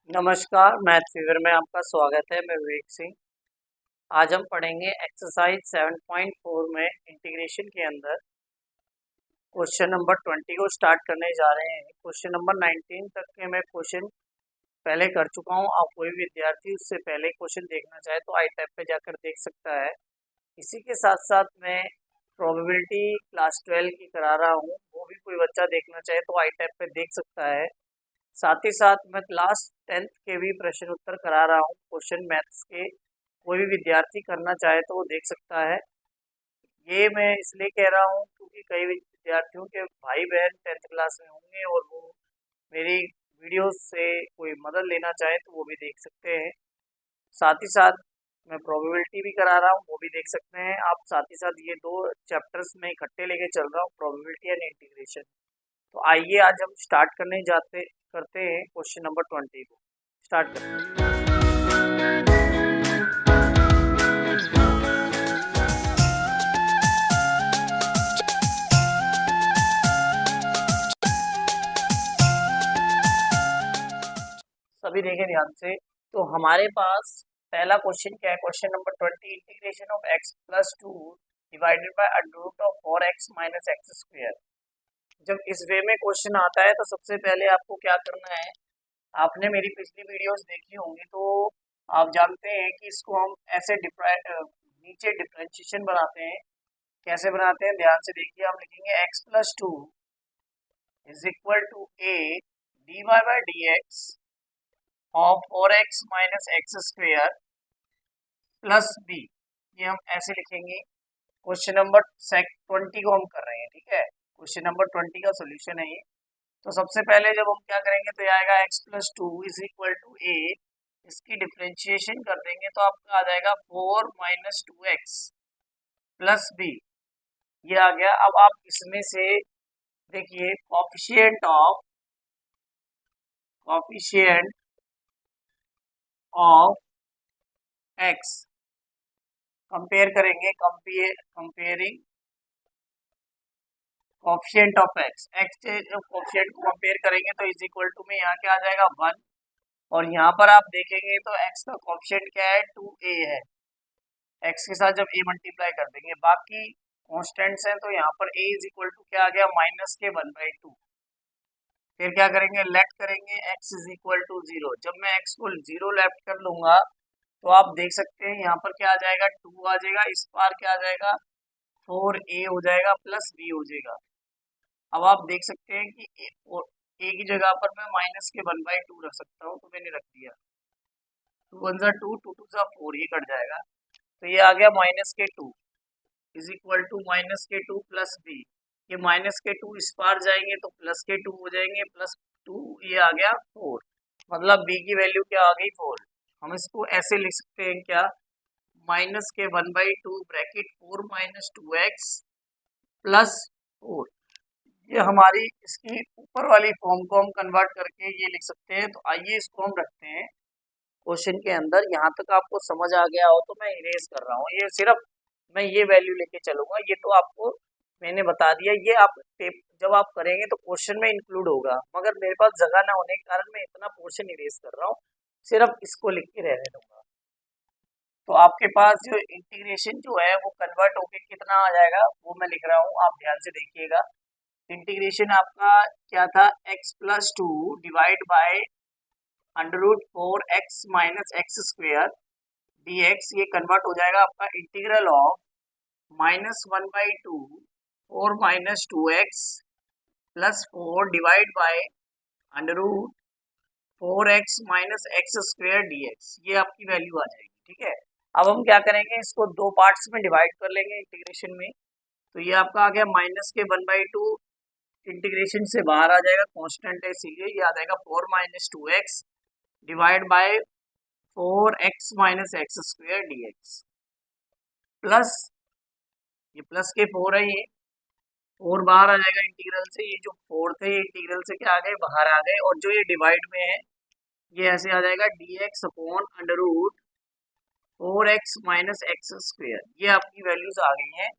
नमस्कार, math fever में आपका स्वागत है। मैं विवेक सिंह। आज हम पढ़ेंगे एक्सरसाइज 7.4 में इंटीग्रेशन के अंदर क्वेश्चन नंबर 20 को स्टार्ट करने जा रहे हैं। क्वेश्चन नंबर 19 तक के मैं क्वेश्चन पहले कर चुका हूं। आप कोई भी विद्यार्थी उससे पहले क्वेश्चन देखना चाहे तो आई टैब पे जाकर देख सकता है। इसी के साथ साथ मैं प्रोबेबिलिटी क्लास 12 की करा रहा हूँ, वो भी कोई बच्चा देखना चाहे तो आई टैब पे देख सकता है। साथ ही साथ मैं क्लास 10th के भी प्रश्न उत्तर करा रहा हूँ, क्वेश्चन मैथ्स के। कोई भी विद्यार्थी करना चाहे तो वो देख सकता है। ये मैं इसलिए कह रहा हूँ क्योंकि कई विद्यार्थियों के भाई बहन 10th क्लास में होंगे और वो मेरी वीडियोस से कोई मदद लेना चाहे तो वो भी देख सकते हैं। साथ ही साथ मैं प्रोबेबिलिटी भी करा रहा हूँ, वो भी देख सकते हैं आप। साथ ही साथ ये दो चैप्टर्स में इकट्ठे लेके चल रहा हूँ, प्रोबेबिलिटी एंड इंटीग्रेशन। तो आइए आज हम स्टार्ट करते हैं क्वेश्चन नंबर 20 को स्टार्ट करते हैं। सभी देखें ध्यान से। तो हमारे पास पहला क्वेश्चन क्या है? Question number 20, integration of x plus 2 divided by under root of 4x minus x square. जब इस वे में क्वेश्चन आता है तो सबसे पहले आपको क्या करना है, आपने मेरी पिछली वीडियोस देखी होंगी तो आप जानते हैं कि इसको हम ऐसे नीचे डिफरेंशिएशन बनाते हैं। कैसे बनाते हैं ध्यान से देखिए। हम लिखेंगे x plus 2 is equal to a d y by d x of 4x minus x square plus b। ये हम ऐसे लिखेंगे। क्वेश्चन नंबर 20 को हम कर रहे हैं, ठीक है। क्वेश्चन नंबर 20 का सोल्यूशन है ये। तो सबसे पहले जब हम क्या करेंगे तो ये आएगा x plus 2 is equal to a। इसकी डिफ्रेंशिएशन कर देंगे तो आपका आ जाएगा 4 माइनस 2x प्लस b। ये आ गया। अब आप इसमें से देखिए कोफिशिएंट ऑफ x कंपेयर करेंगे। कंपेयरिंग कोफिशिएंट ऑफ x से जब कोफिशिएंट को कंपेयर करेंगे तो इज इक्वल टू में यहाँ क्या आ जाएगा 1। और यहाँ पर आप देखेंगे तो x का कोफिशिएंट क्या है 2a है। x के साथ जब a मल्टीप्लाई कर देंगे बाकी कॉन्स्टेंट्स हैं तो यहाँ पर a इज इक्वल टू क्या आ गया माइनस के 1/2। फिर क्या करेंगे लेट करेंगे x इज इक्वल टू 0। जब मैं x को 0 लेफ्ट कर लूंगा तो आप देख सकते हैं यहाँ पर क्या आ जाएगा 2 आ जाएगा। इस पार क्या आ जाएगा 4a हो जाएगा प्लस b हो जाएगा। अब आप देख सकते हैं कि a की जगह पर मैं माइनस के 1/2 रख सकता हूँ, तो मैंने रख दिया। 2 1 जा 2, 2 2 जा 4, ये कट जाएगा। तो ये आ गया माइनस के 2 इज इक्वल टू माइनस के 2 प्लस b। ये माइनस के 2 इस पार जाएंगे तो प्लस के 2 हो जाएंगे, प्लस 2 ये आ गया 4। मतलब b की वैल्यू क्या आ गई 4। हम इसको ऐसे लिख सकते हैं क्या, माइनस के 1/2 ब्रैकेट 4 माइनस 2x प्लस 4। ये हमारी इसकी ऊपर वाली फॉर्म को हम कन्वर्ट करके ये लिख सकते हैं। तो आइए इसको हम रखते हैं क्वेश्चन के अंदर। यहाँ तक आपको समझ आ गया हो तो मैं इरेज कर रहा हूँ। ये सिर्फ मैं ये वैल्यू लेके चलूंगा, ये तो आपको मैंने बता दिया। ये आप जब आप करेंगे तो क्वेश्चन में इंक्लूड होगा, मगर मेरे पास जगह ना होने के कारण मैं इतना पोर्शन इरेज कर रहा हूँ, सिर्फ इसको लिख के रहने दूंगा। तो आपके पास जो इंटीग्रेशन जो है वो कन्वर्ट होके कितना आ जाएगा वो मैं लिख रहा हूँ, आप ध्यान से देखिएगा। इंटीग्रेशन आपका क्या था, x plus 2 divide by under root 4x minus x square dx। ये कन्वर्ट हो जाएगा आपका integral of -1/2 4 minus 2x plus 4 divide by under root 4x minus x square dx। ये आपकी वैल्यू आ जाएगी, ठीक है। अब हम क्या करेंगे, इसको दो पार्ट्स में डिवाइड कर लेंगे इंटीग्रेशन में। तो ये आपका आ गया माइनस के 1/2, इंटीग्रेशन से बाहर आ जाएगा, कांस्टेंट है इसीलिए ये आ जाएगा 4 minus 2x divide bye 4x minus x square dx plus ये प्लस के 4 है, ये 4 बाहर आ जाएगा इंटीग्रल से। ये जो 4 थे ये इंटीग्रल से क्या आ गए बाहर आ गए। और जो ये डिवाइड में है ये ऐसे आ जाएगा dx upon under root 4x minus x square. ये आपकी वैल्यूज आ गई हैं।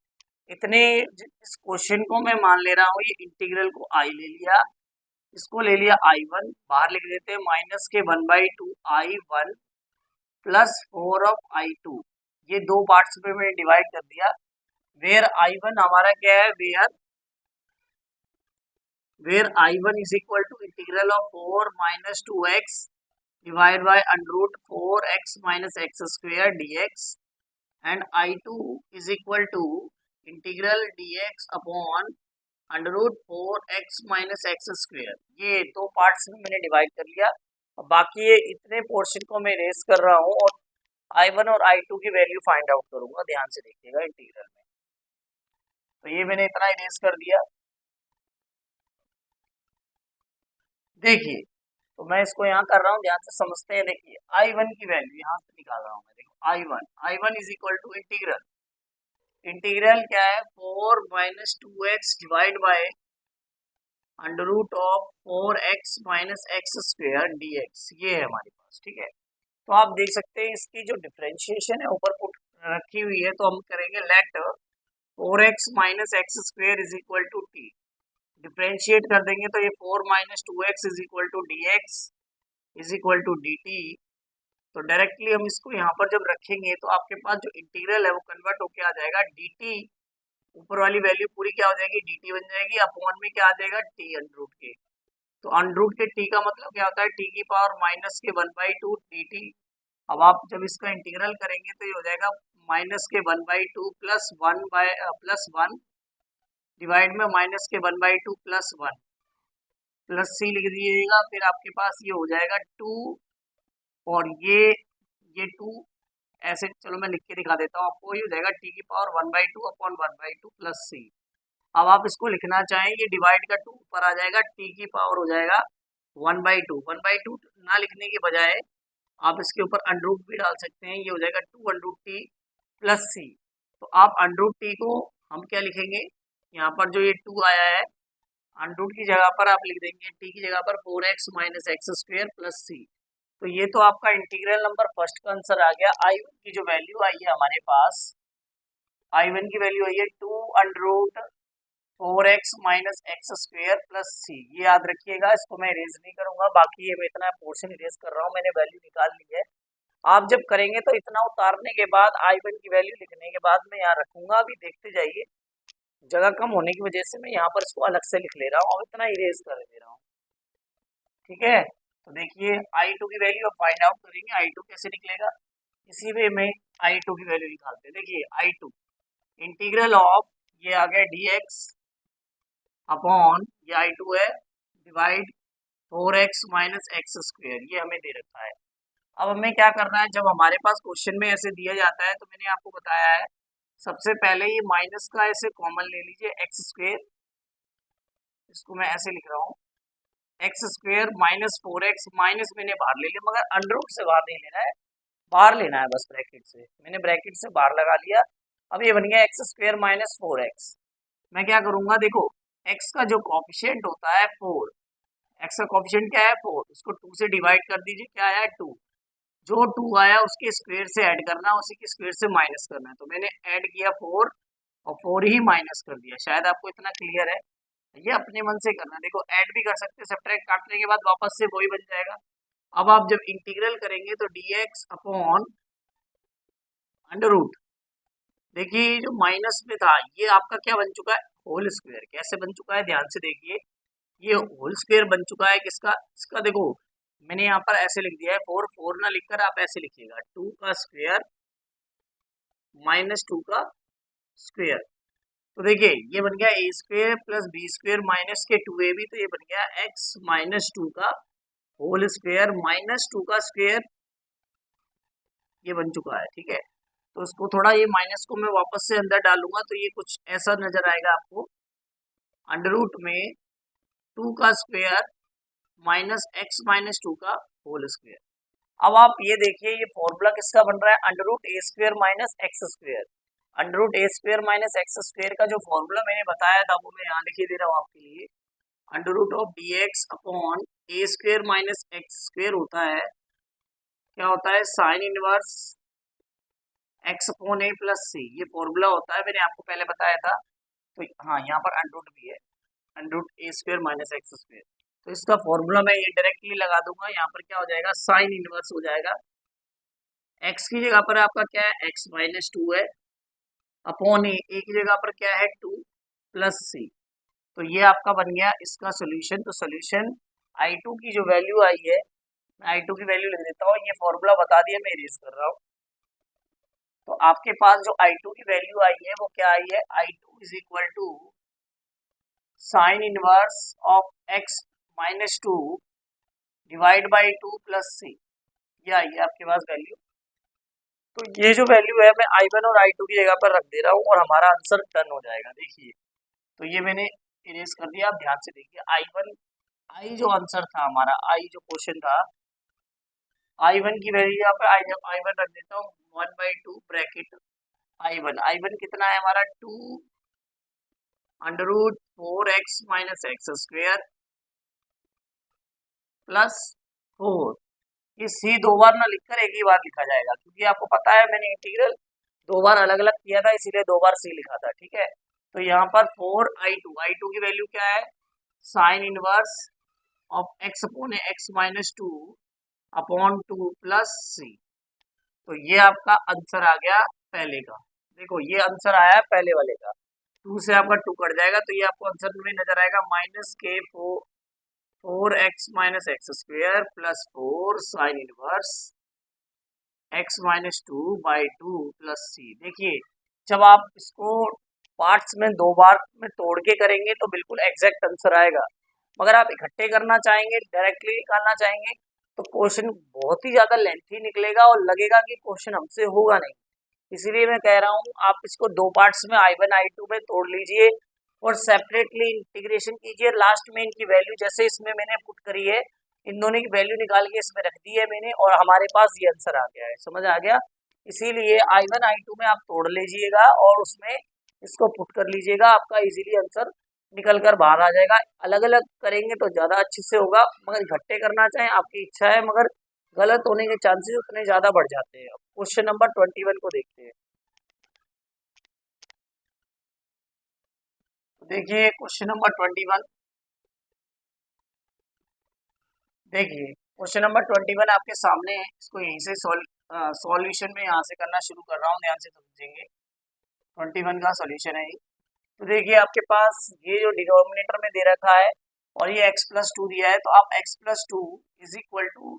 इतने इस क्वेश्चन को मैं मान ले रहा हूँ, ये इंटीग्रल को आई ले लिया इसको ले लिया I1, बाहर लिख देते हैं माइनस के 1/2 I1 प्लस 4 ऑफ I2। ये दो पार्ट्स में मैंने डिवाइड कर दिया। वेयर I1 हमारा क्या है, where I1 is equal to integral of 4 minus 2x divide by under root 4x minus x square dx, and I2 is equal to integral dx upon under root 4x minus x square. ये दो parts में मैंने divide कर लिया। और बाकी ये इतने पोर्शन को मैं रेस कर रहा हूँ और I1 और I2 की वैल्यू फाइंड आउट करूंगा। ध्यान से देखिएगा इंटीग्रल में। तो ये मैंने इतना इरेज कर दिया। देखिए, तो मैं इसको यहाँ कर रहा हूँ, ध्यान से समझते हैं। देखिए I1 की वैल्यू यहाँ से निकाल रहा हूँ मैं। देखो I1 is equal to integral क्या है, 4 minus 2x divide by under root of 4x minus x square dx। ये है हमारे पास, ठीक है। तो आप देख सकते हैं इसकी जो डिफरेंशिएशन है ऊपर पुट रखी हुई है, तो हम करेंगे let 4x minus x square is equal to t. Differentiate कर देंगे तो ये 4 minus 2x is equal to dx is equal to dt। तो डायरेक्टली हम इसको यहाँ पर जब रखेंगे तो आपके पास जो इंटीग्रल है वो कन्वर्ट होके आ जाएगा dt। ऊपर वाली वैल्यू पूरी क्या हो जाएगी, dt बन जाएगी। अपॉन में क्या आ जाएगा, t अंडर रूट के। तो अंडर रूट के t का मतलब क्या होता है, t की पावर माइनस के 1/2 dt। अब आप जब इसका इंटीग्रल करेंगे तो ये हो जाएगा माइनस के 1/2 प्लस वन डिवाइड में माइनस के 1/2 प्लस वन प्लस c लिख दीजिएगा। फिर आपके पास ये हो जाएगा 2 और ये 2 ऐसे, चलो मैं लिख के दिखा देता हूँ आपको। ये हो जाएगा t की पावर 1/2 अपॉन 1/2 प्लस c। अब आप इसको लिखना चाहें, ये डिवाइड का 2 ऊपर आ जाएगा, t की पावर हो जाएगा 1/2 ना लिखने के बजाय आप इसके ऊपर अंडर रूट भी डाल सकते हैं। ये हो जाएगा 2 under root T plus c. तो आप अंडर रूट टी को हम क्या लिखेंगे, यहाँ पर जो ये 2 आया है अंडर रूट की जगह पर आप लिख देंगे टी की जगह पर 4x minus x square plus c. तो ये तो आपका इंटीग्रल नंबर फर्स्ट का आंसर आ गया। I1 की जो वैल्यू आई है हमारे पास, I1 की वैल्यू आई है 2 under root 4x minus x square plus c. ये याद रखिएगा, इसको मैं इरेज नहीं करूंगा। बाकी ये मैं इतना पोर्शन इरेज कर रहा हूँ, मैंने वैल्यू निकाल ली है। आप जब करेंगे तो इतना उतारने के बाद I1 की वैल्यू लिखने के बाद मैं यहाँ रखूंगा। अभी देखते जाइए, जगह कम होने की वजह से मैं यहाँ पर इसको अलग से लिख ले रहा हूँ और इतना इरेज कर दे रहा हूँ, ठीक है। तो देखिए I2 की वैल्यू अब फाइंड आउट करेंगे। I2 कैसे निकलेगा, इसी वे में I2 की वैल्यू निकालते हैं। देखिए I2 इंटीग्रल ऑफ, ये आ गया dx अपॉन ये I2 है divide 4x minus x square, ये हमें दे रखा है। अब हमें क्या करना है, जब हमारे पास क्वेश्चन में ऐसे दिया जाता है तो मैंने आपको बताया है, सबसे पहले ये माइनस का ऐसे कॉमन ले लीजिए एक्स स्क्वेयर। इसको मैं ऐसे लिख रहा हूँ, x square minus 4x, minus मैंने बाहर ले लिया, मगर अंडर रूट से बाहर नहीं लेना है, बाहर लेना है बस ब्रैकेट से। मैंने ब्रैकेट से बाहर लगा लिया। अब ये बन गया एक्स स्क्वेयर माइनस 4x। मैं क्या करूंगा, देखो x का जो कॉफिशिएंट होता है 4, x का कॉफिशिएंट क्या है 4, इसको 2 से डिवाइड कर दीजिए, क्या आया 2। जो 2 आया उसके स्क्वायर से ऐड करना, उसी के स्क्वायर से माइनस करना है। तो मैंने ऐड किया 4 और 4 ही माइनस कर दिया। शायद आपको इतना क्लियर है, ये अपने मन से करना। देखो ऐड भी कर सकते हैं, सब्ट्रैक्ट काटने के बाद वापस से वही बन जाएगा। अब आप जब इंटीग्रल करेंगे तो dx अपॉन अंडर रूट, देखिए जो माइनस में था ये आपका क्या बन चुका है, होल स्क्वायर। कैसे बन चुका है, ध्यान से देखिए, ये होल स्क्वायर बन चुका है किसका, इसका। देखो मैंने यहाँ पर ऐसे लिख दिया है 4, 4 ना लिखकर आप ऐसे लिखिएगा 2 का स्क्वायर माइनस 2 का स्क्वायर। तो देखिए ये बन गया a square plus b square minus के 2ab। तो ये बन गया x माइनस 2 का होल स्क्वायर माइनस 2 का स्क्वायर, ये बन चुका है, ठीक है। तो उसको थोड़ा, ये माइनस को मैं वापस से अंदर डालूंगा तो ये कुछ ऐसा नजर आएगा आपको, अंडर रूट में 2 का स्क्वायर माइनस x माइनस 2 का होल स्क्वायर। अब आप ये देखिए, ये फॉर्मूला किसका बन रहा है, under root a square minus x square. Under root a square minus x square का जो फॉर्मूला मैंने बताया था वो मैं यहाँ लिख दे रहा हूँ आपके लिए। Under root of d x upon a square minus x square होता है, क्या होता है, sine inverse x upon a plus c. ये फॉर्मूला होता है, मैंने आपको पहले बताया था। तो हाँ, यहाँ पर अंडर रूट भी है, under root a square minus x square. तो इसका फॉर्मूला मैं ये डायरेक्टली लगा दूंगा, यहाँ पर क्या हो जाएगा, साइन इनवर्स हो जाएगा। एक्स की जगह पर आपका क्या है, एक्स माइनस टू है, अपॉन ए की जगह पर क्या है, टू प्लस सी। तो ये आपका बन गया इसका सोल्यूशन। तो सोल्यूशन आई टू की जो वैल्यू आई है, मैं आई टू की वैल्यू लिख देता हूँ, ये फॉर्मूला बता दिया, मैं इरेज कर रहा हूँ। तो आपके पास जो आई टू की वैल्यू आई है वो क्या आई है, I two is equal to sine inverse of x minus two divide by two plus c, ये आई है आपके पास वैल्यू। तो ये जो वैल्यू है मैं आई वन और आई टू की जगह पर रख दे रहा हूँ और हमारा आंसर डन हो जाएगा। देखिए, तो ये मैंने इरेज कर दिया। आप ध्यान से देखिए, आई वन, आई जो आंसर था हमारा, आई जो क्वेश्चन था, आई वन की वैल्यू यहाँ पे आई वन रख देता हूँ, one by two bracket I one कितना है हमारा, two under root four x minus x square plus four. ये सी दो बार ना लिखकर एक ही बार लिखा जाएगा, क्योंकि आपको पता है मैंने इंटीग्रल दो बार अलग अलग किया था, इसीलिए दो बार सी लिखा था, ठीक है। तो यहाँ पर फोर आई टू की वैल्यू क्या है, sine inverse of x upon x minus two upon two plus c. तो ये आपका आंसर आ गया पहले का। देखो ये आंसर आया है पहले वाले का, टू से आपका टू कट जाएगा, तो ये आपको आंसर में नजर आएगा माइनस के four x minus x square plus four sine inverse x minus two by two plus c. देखिए, जब आप इसको पार्ट्स में दो बार में तोड़ के करेंगे तो बिल्कुल एग्जैक्ट आंसर आएगा, मगर आप इकट्ठे करना चाहेंगे, डायरेक्टली निकालना चाहेंगे, तो क्वेश्चन बहुत ही ज्यादा लेंथी निकलेगा और लगेगा कि क्वेश्चन हमसे होगा नहीं। इसीलिए मैं कह रहा हूँ आप इसको दो पार्ट्स में आई वन आई टू में तोड़ लीजिए और सेपरेटली इंटीग्रेशन कीजिए। लास्ट में इनकी वैल्यू जैसे इसमें मैंने पुट करी है, इन दोनों की वैल्यू निकाल के इसमें रख दी है मैंने, और हमारे पास ये आंसर आ गया है, समझ आ गया। इसीलिए आई वन आई टू में आप तोड़ लीजिएगा और उसमें इसको पुट कर लीजिएगा, आपका इजीली आंसर निकल कर बाहर आ जाएगा। अलग अलग करेंगे तो ज़्यादा अच्छे से होगा, मगर इकट्ठे करना चाहें आपकी इच्छा है, मगर गलत होने के चांसेस उतने ज़्यादा बढ़ जाते हैं। क्वेश्चन नंबर 21 को देखते हैं। देखिए क्वेश्चन नंबर 21, देखिए क्वेश्चन नंबर 21 आपके सामने है। इसको यहीं से सॉल्यूशन में यहाँ से करना शुरू कर रहा हूँ, ध्यान से समझेंगे। 21 का सॉल्यूशन है ये। तो देखिए आपके पास ये जो डिनोमिनेटर में दे रखा है और ये x प्लस टू दिया है, तो आप x plus two is equal to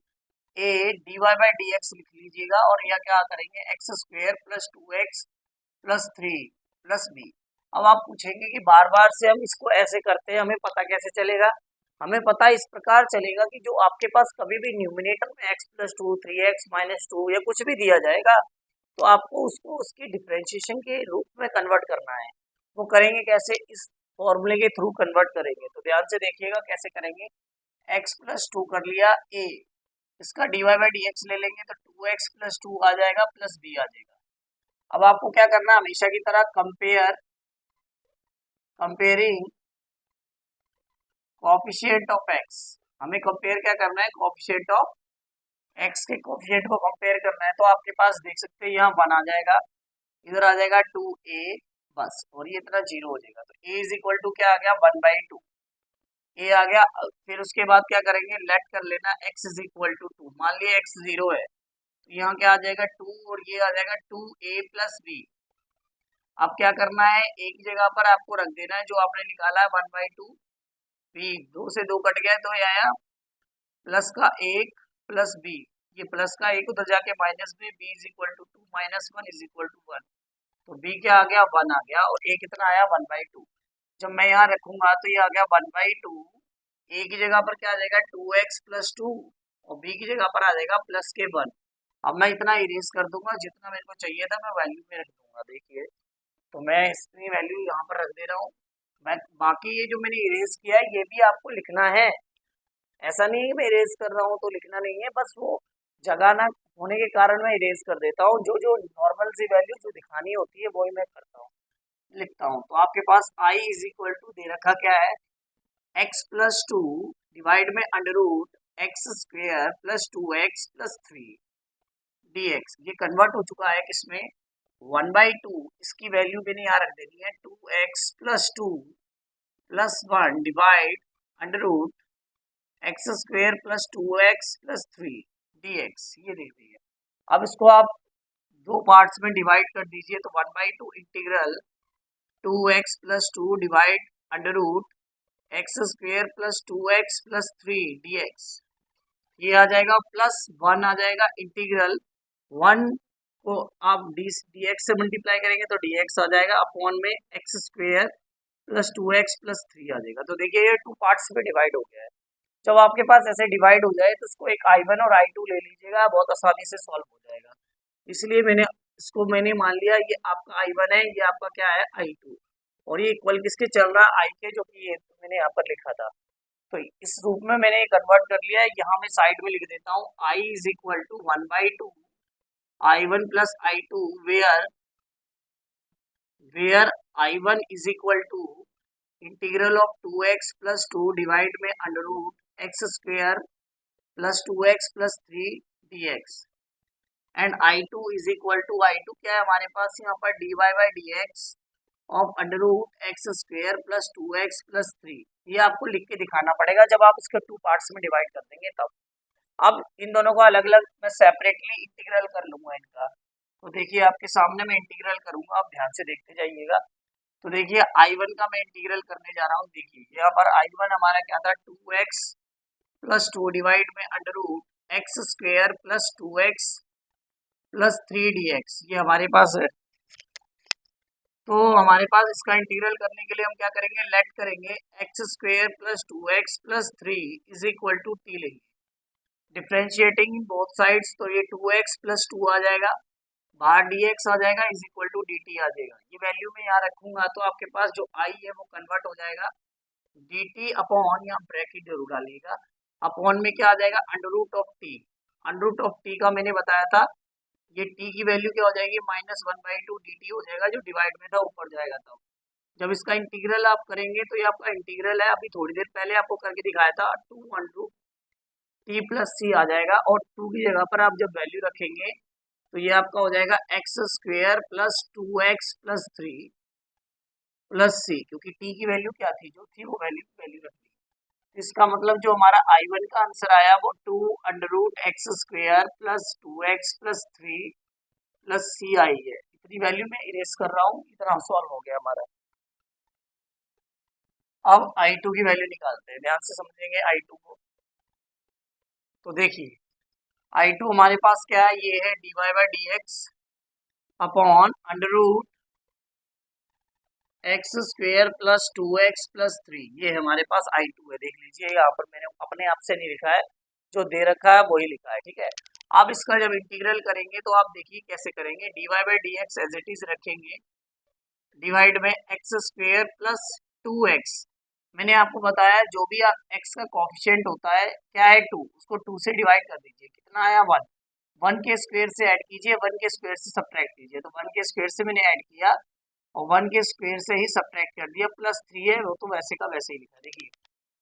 a d y by d x लिख लीजिएगा, और यह क्या करेंगे, x square plus two x plus three plus b. अब आप पूछेंगे कि बार बार से हम इसको ऐसे करते हैं, हमें पता कैसे चलेगा। हमें पता इस प्रकार चलेगा कि जो आपके पास कभी भी न्यूमिनेटर में x plus to, three x minus to या कुछ भी दिया जाएगा, तो आपको उसको उसकी डिफ्रेंशिएशन के रूप में कन्वर्ट करना है। वो करेंगे कैसे, इस फॉर्मूले के थ्रू कन्वर्ट करेंगे। तो ध्यान से देखिएगा कैसे करेंगे। एक्स प्लस टू कर लिया ए, इसका d y by d x ले लेंगे तो टू एक्स प्लस टू आ जाएगा प्लस बी आ जाएगा। अब आपको क्या करना है, हमेशा की तरह कंपेयरिंग कोएफिशिएंट ऑफ एक्स। हमें कंपेयर क्या करना है, कोएफिशिएंट ऑफ एक्स के कोएफिशिएंट को कंपेयर करना है। तो आपके पास देख सकते हैं यहाँ वन आ जाएगा, इधर आ जाएगा टू ए बस, और ये इतना जीरो हो जाएगा। तो ए इज इक्वल टू क्या आ गया, वन बाई टू ए आ गया। फिर उसके बाद क्या करेंगे, लेट कर लेना x is equal to two. मान लिया एक्स जीरो है, तो यहाँ क्या आ जाएगा टू, और ये आ जाएगा टू ए प्लस बी। अब क्या करना है, एक जगह पर आपको रख देना है जो आपने निकाला है वन बाई टू बी, दो से दो कट गया तो ये आया प्लस का एक प्लस बी, ये प्लस का एक उधर जाके माइनस में, b is equal to two minus one is equal to one. तो बी क्या आ गया, वन आ गया, और ए कितना आया, वन बाई टू। जब मैं यहाँ रखूंगा तो ये आ गया वन बाई टू, ए की जगह पर क्या आ जाएगा टू एक्स प्लस टू, और बी की जगह पर आ जाएगा प्लस के वन। अब मैं इतना इरेज कर दूंगा, जितना मेरे को चाहिए था मैं वैल्यू में रख दूंगा। देखिए, तो मैं इतनी वैल्यू यहाँ पर रख दे रहा हूँ। मैं बाकी ये जो मैंने इरेज किया है ये भी आपको लिखना है, ऐसा नहीं है मैं इरेज कर रहा हूँ तो लिखना नहीं है, बस वो जगह ना होने के कारण मैं इरेज कर देता हूँ। जो जो नॉर्मल सी वैल्यू जो दिखानी होती है वही मैं करता हूँ, लिखता हूँ। तो आपके पास i इज इक्वल टू दे रखा क्या है, x प्लस टू डिवाइड में under root x square plus two x plus three d x. ये कन्वर्ट हो चुका है किसमें, वन बाई टू, इसकी वैल्यू मैंने यहाँ रख देनी है two x plus two plus one divide under root x square plus 2x+3 dx, ये देख लीजिए। अब इसको आप दो पार्ट्स में डिवाइड कर दीजिए, तो 1/2 integral 2x+2 divide under root x square plus 2x+3 dx, ये आ जाएगा +1 आ जाएगा इंटीग्रल 1 को आप dx से मल्टीप्लाई करेंगे तो dx आ जाएगा अपॉन में एक्स स्क्वेयर प्लस 2x+3 आ जाएगा। तो देखिए ये टू पार्ट्स में डिवाइड हो गया है। जब आपके पास ऐसे डिवाइड हो जाए तो इसको एक I1 और I2 ले लीजिएगा, बहुत आसानी से सॉल्व हो जाएगा। इसलिए मैंने मान लिया ये आपका I1 है, ये आपका क्या है I2, और ये इक्वल किसके चल रहा है I के, जो कि ये मैंने यहाँ पर लिखा था। तो इस रूप में मैंने कन्वर्ट कर लिया है। यहाँ मैं साइड में लिख देता हूँ I = 1/2 I1 + I2 where I1 = integral of 2x+2 divide में under root x square plus 2x+3 dx and I2 क्या है हमारे पास यहाँ पर dy/dx of under root x square plus 2x+3। ये आपको लिख के दिखाना पड़ेगा जब आप इसके टू पार्ट्स में डिवाइड कर देंगे तब। अब इन दोनों को अलग अलग मैं सेपरेटली इंटीग्रल कर लूंगा इनका। तो देखिए आपके सामने मैं इंटीग्रल करूंगा, आप ध्यान से देखते जाइएगा। तो देखिए I1 का मैं इंटीग्रल करने जा रहा हूँ। देखिए यहाँ पर I1 हमारा क्या था 2x+2 डिवाइड में under root x square plus 2x+3 dx, ये हमारे पास है। तो हमारे पास इसका इंटीग्रल करने के लिए हम क्या करेंगे, लेट करेंगे x square plus 2x+3 = t लेंगे, डिफ्रेंशिएटिंग बोथ साइड्स। तो ये 2x+2 आ जाएगा, बाहर dx आ जाएगा =dt आ जाएगा। ये वैल्यू मैं यहाँ रखूंगा तो आपके पास जो I है वो कन्वर्ट हो जाएगा dt अपॉन, यहाँ ब्रैकेट जरूर डालिएगा, अपॉन में क्या आ जाएगा अंडर रूट ऑफ t का मैंने बताया था, ये t की वैल्यू क्या हो जाएगी -1/2 dt हो जाएगा, जो डिवाइड में था ऊपर जाएगा। तब जब इसका इंटीग्रल आप करेंगे तो ये आपका इंटीग्रल है, अभी थोड़ी देर पहले आपको करके दिखाया था 2√t+c आ जाएगा, और 2 की जगह पर आप जब वैल्यू रखेंगे तो ये आपका हो जाएगा x square plus 2x+3 plus c, क्योंकि t की वैल्यू क्या थी, जो थी वो वैल्यू रख दी। इसका मतलब जो हमारा I1 का आंसर आया वो 2√x² plus 2x+3 plus c आई है। इतनी वैल्यू मैं इरेज कर रहा हूँ, इतना सॉल्व हो गया हमारा। अब I2 की वैल्यू निकालते हैं, ध्यान से समझेंगे I2 को। तो देखिए I2 हमारे पास क्या है, ये है dy/dx upon under root x² plus 2x+3, ये हमारे पास I2 है। देख लीजिए यहाँ पर मैंने अपने आप से नहीं लिखा है, जो दे रखा है वही लिखा है, ठीक है। अब इसका जब इंटीग्रल करेंगे तो आप देखिए कैसे करेंगे, dy/dx एज इट इज रखेंगे, डिवाइड में x² प्लस 2x। मैंने आपको बताया जो भी x का कोफिशिएंट होता है क्या है 2, उसको 2 से डिवाइड कर दीजिए, कितना आया 1, 1 के स्क्वायर से ऐड कीजिए, 1 के स्क्वायर से सब्ट्रैक्ट कीजिए। तो 1 के स्क्वायर से मैंने ऐड किया और 1 के स्क्वायर से ही सब्ट्रैक्ट कर दिया, +3 है वो तो वैसे का वैसे ही लिखा, देखिए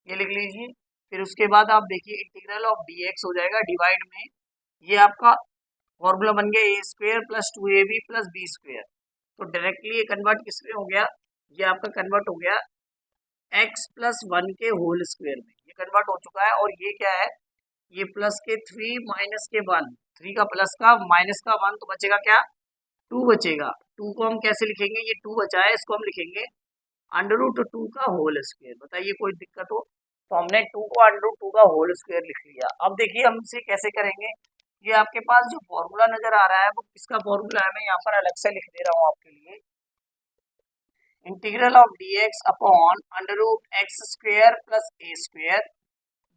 ये लिख लीजिए। फिर उसके बाद आप देखिए इंटीग्रल ऑफ dx हो जाएगा डिवाइड में, ये आपका फॉर्मूला बन गया a² plus 2ab plus b²। तो डायरेक्टली ये कन्वर्ट किस में हो गया, ये आपका कन्वर्ट हो गया x + 1 के होल स्क्वायर में, ये कन्वर्ट हो चुका है। और ये क्या है, ये प्लस के 3 माइनस के 1, 3 का प्लस का माइनस का 1, तो बचेगा क्या 2 बचेगा। 2 को हम कैसे लिखेंगे, ये 2 बचा है, इसको हम लिखेंगे √2 का होल स्क्वायर। बताइए कोई दिक्कत हो, तो हमने 2 को √2 का होल स्क्वायर लिख लिया। अब देखिए हम इसे कैसे करेंगे, ये आपके पास जो फॉर्मूला नजर आ रहा है वो किसका फॉर्मूला है, मैं यहाँ पर अलग से लिख दे रहा हूँ आपके लिए, integral of dx upon √x² plus a²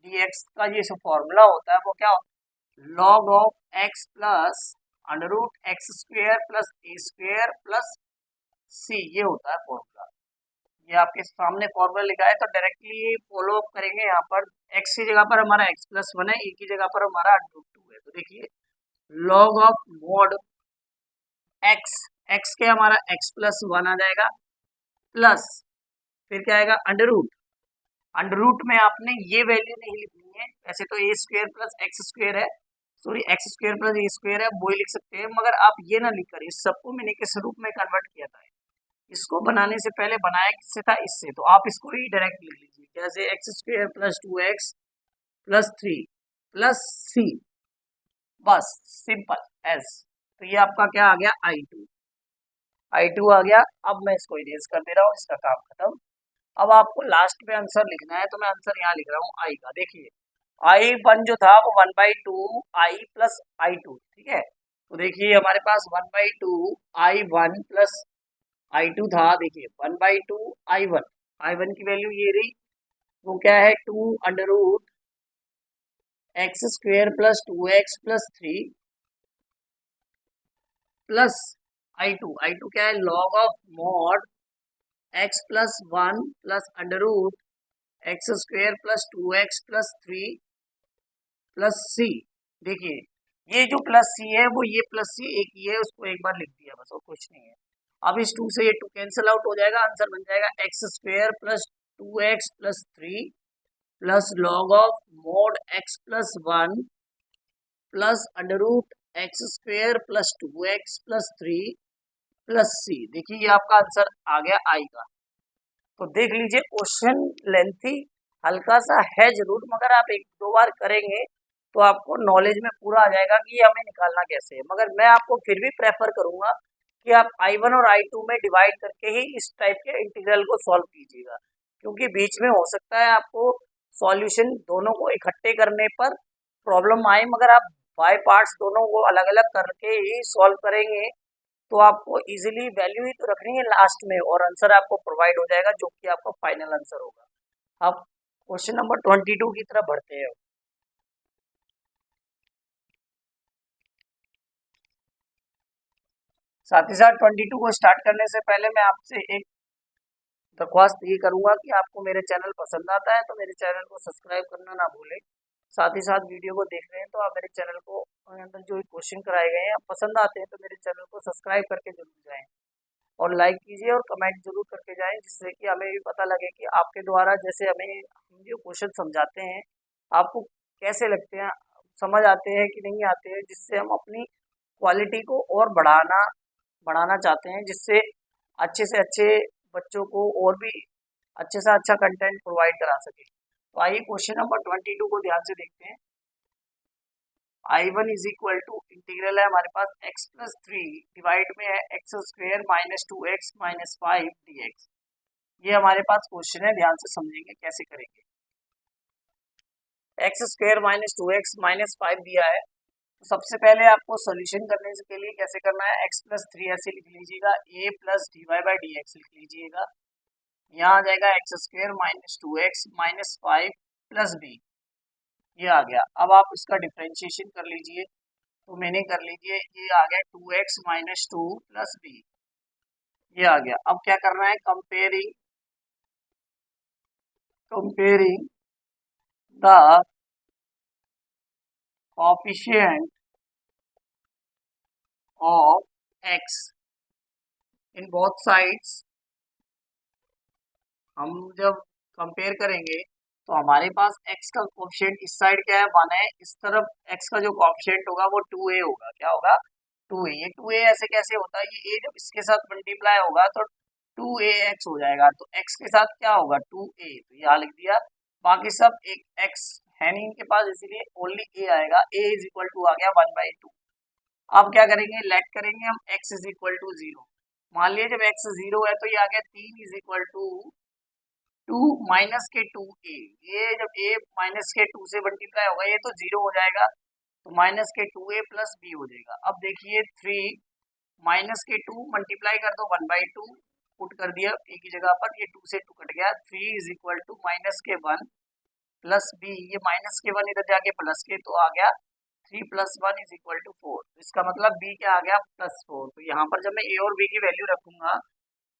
dx का ये जो फॉर्मूला होता है वो क्या होता है, log of x plus √x² plus a² plus c, ये होता है फॉर्मूला। ये आपके सामने फॉर्मूला लिखा है, तो डायरेक्टली फॉलो अप करेंगे। यहाँ पर x की जगह पर हमारा x+1 है, a की जगह पर हमारा √2 है। तो देखिए log ऑफ mod x के हमारा x+1 आ जाएगा, प्लस फिर क्या आएगा अंडर रूट में आपने ये वैल्यू नहीं लिखनी है, वैसे तो a² प्लस x² है, सॉरी x² प्लस a² है, वो ही लिख सकते हैं, मगर आप ये ना लिख कर इस सबको मैंने किस रूप में कन्वर्ट किया था, इसको बनाने से पहले बनाया किससे था, इससे। तो आप इसको ही डायरेक्ट लिख लीजिए, कैसे x² plus 2x plus 3 plus सी, बस सिंपल एस। तो ये आपका क्या आ गया, I2 आ गया। अब मैं इसको इरेज कर दे रहा हूँ, इसका काम खत्म। अब आपको लास्ट में आंसर लिखना है, तो मैं आंसर यहाँ लिख रहा हूँ आई का। देखिए I1 जो था वो 1/2 आई प्लस I2, ठीक है। तो देखिए हमारे पास 1/2 I1 प्लस I2 था। देखिए 1/2 I1 की वैल्यू ये रही, वो क्या है 2√x² plus 2x plus 3 plus I2 क्या है log of mod x plus 1 plus √x² plus 2x plus 3 plus c. देखिए ये जो प्लस सी है वो ये प्लस सी एक ही है, उसको एक बार लिख दिया बस और कुछ नहीं है। अब इस 2 से ये 2 कैंसिल आउट हो जाएगा, आंसर बन जाएगा x² plus 2x plus 3 plus log of mod x plus 1 plus √x² plus 2x plus 3 plus c. देखिए ये आपका आंसर आ गया आई का। तो देख लीजिए क्वेश्चन लेंथी हल्का सा है जरूर, मगर आप एक दो बार करेंगे तो आपको नॉलेज में पूरा आ जाएगा कि ये हमें निकालना कैसे है। मगर मैं आपको फिर भी प्रेफर करूंगा कि आप I1 और I2 में डिवाइड करके ही इस टाइप के इंटीग्रल को सॉल्व कीजिएगा, क्योंकि बीच में हो सकता है आपको सॉल्यूशन दोनों को इकट्ठे करने पर प्रॉब्लम आए, मगर आप बाय पार्ट्स दोनों को अलग अलग करके ही सॉल्व करेंगे तो आपको इजीली वैल्यू ही तो रखनी है लास्ट में, और आंसर आपको प्रोवाइड हो जाएगा जो कि आपका फाइनल आंसर होगा। अब क्वेश्चन नंबर 22 की तरफ बढ़ते हैं। साथ ही साथ 22 को स्टार्ट करने से पहले मैं आपसे एक दरख्वास्त ये करूंगा कि आपको मेरे चैनल पसंद आता है तो मेरे चैनल को सब्सक्राइब करना ना भूलें। साथ ही साथ वीडियो को देख रहे हैं तो आप मेरे चैनल को अंदर जो क्वेश्चन कराए गए हैं पसंद आते हैं तो मेरे चैनल को सब्सक्राइब करके जरूर जाएं और लाइक कीजिए और कमेंट जरूर करके जाएं, जिससे कि हमें भी पता लगे कि आपके द्वारा जैसे हमें हम जो क्वेश्चन समझाते हैं आपको कैसे लगते हैं, समझ आते हैं कि नहीं आते हैं, जिससे हम अपनी क्वालिटी को और बढ़ाना चाहते हैं, जिससे अच्छे से अच्छे बच्चों को और भी अच्छे से अच्छा कंटेंट प्रोवाइड करा सके। तो आइए क्वेश्चन नंबर 22 को ध्यान से देखते हैं। I1 is equal to integral है हमारे पास x प्लस 3 डिवाइड में है x² minus 2x minus 5 dx। ये हमारे पास क्वेश्चन है, ध्यान से समझेंगे कैसे करेंगे। x² माइनस 2x माइनस 5 दिया है, तो सबसे पहले आपको सोल्यूशन करने के लिए कैसे करना है, x प्लस 3 ऐसे लिख लीजिएगा, a प्लस dy/dx लिख लीजिएगा। यहाँ आ जाएगा x² minus 2x minus 5 plus b, ये आ गया। अब आप इसका डिफ्रेंशिएशन कर लीजिए, तो मैंने कर लीजिए, ये आ गया 2x माइनस 2 प्लस b, ये आ गया। अब क्या करना है, comparing the coefficient of x in both sides. हम जब कंपेयर करेंगे तो हमारे पास x का कोएफिशिएंट इस साइड क्या है 1 है, इस तरफ x का जो कोएफिशिएंट होगा वो 2a होगा। क्या होगा 2a। ये 2a ऐसे कैसे होता है, ये a जब इसके साथ मल्टीप्लाई होगा तो 2ax हो जाएगा, तो x के साथ क्या होगा 2a, तो यहाँ लिख दिया। बाकी सब एक x है नहीं इनके पास, इसीलिए ओनली a आएगा, a इज इक्वल टू आ गया 1/2। अब क्या करेंगे, लेट करेंगे हम x इज इक्वल टू 0। मान लीजिए जब x 0 है तो ये आ गया 3 इज इक्वल टू 2 माइनस के 2a। ये जब a माइनस के 2 से मल्टीप्लाई होगा ये तो 0 हो जाएगा, तो माइनस के 2a प्लस b हो जाएगा। अब देखिए 3 माइनस के 2 मल्टीप्लाई कर दो 1/2, पुट कर दिया a की जगह पर, ये 2 से 2 कट गया, 3 इज इक्वल टू माइनस के 1 प्लस b, ये माइनस के 1 इधर जाके प्लस के, तो आ गया 3 प्लस 1 इज इक्वल टू 4। इसका मतलब b क्या आ गया +4। तो यहाँ पर जब मैं a और b की वैल्यू रखूंगा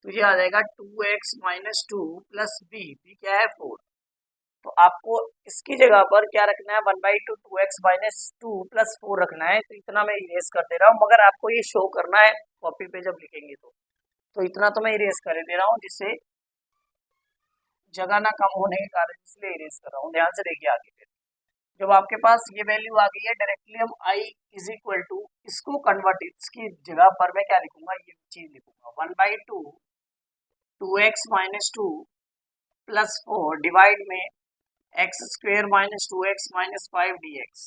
तो ये आ जाएगा 2x माइनस 2 प्लस b क्या है 4। तो आपको इसकी जगह पर क्या रखना है 1/2 2x माइनस 2 प्लस 4 रखना है। तो इतना मैं इरेज कर दे रहा हूँ, मगर आपको ये शो करना है कॉपी पे जब लिखेंगे तो इतना तो मैं इरेज कर दे रहा हूँ, जिससे जगह ना कम होने के कारण इसलिए इरेज कर रहा हूँ। ध्यान से देखिए आगे फिर जब आपके पास ये वैल्यू आ गई है डायरेक्टली हम i इज इक्वल टू इसको कन्वर्ट, इसकी जगह पर मैं क्या लिखूंगा, ये चीज लिखूंगा 1/2 2x माइनस 2 प्लस 4 डिवाइड में x square minus 2x minus 5 dx,